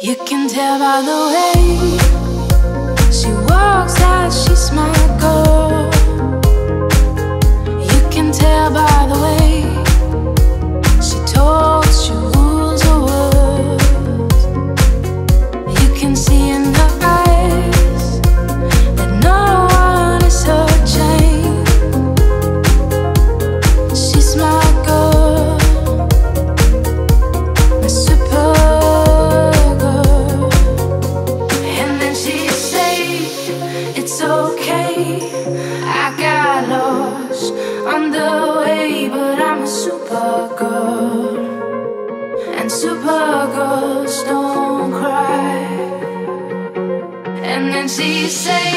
You can tell by the way she walks that she's my girl. You can tell by the way she talks, she rules her words. You can see in her eyes that no one is her chain. She's my girl, my super girl. And then she say it's okay, I got lost on the way, but I'm a super girl, and super girls don't cry. And then she say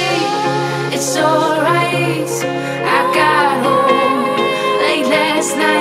it's alright, I got home late last night.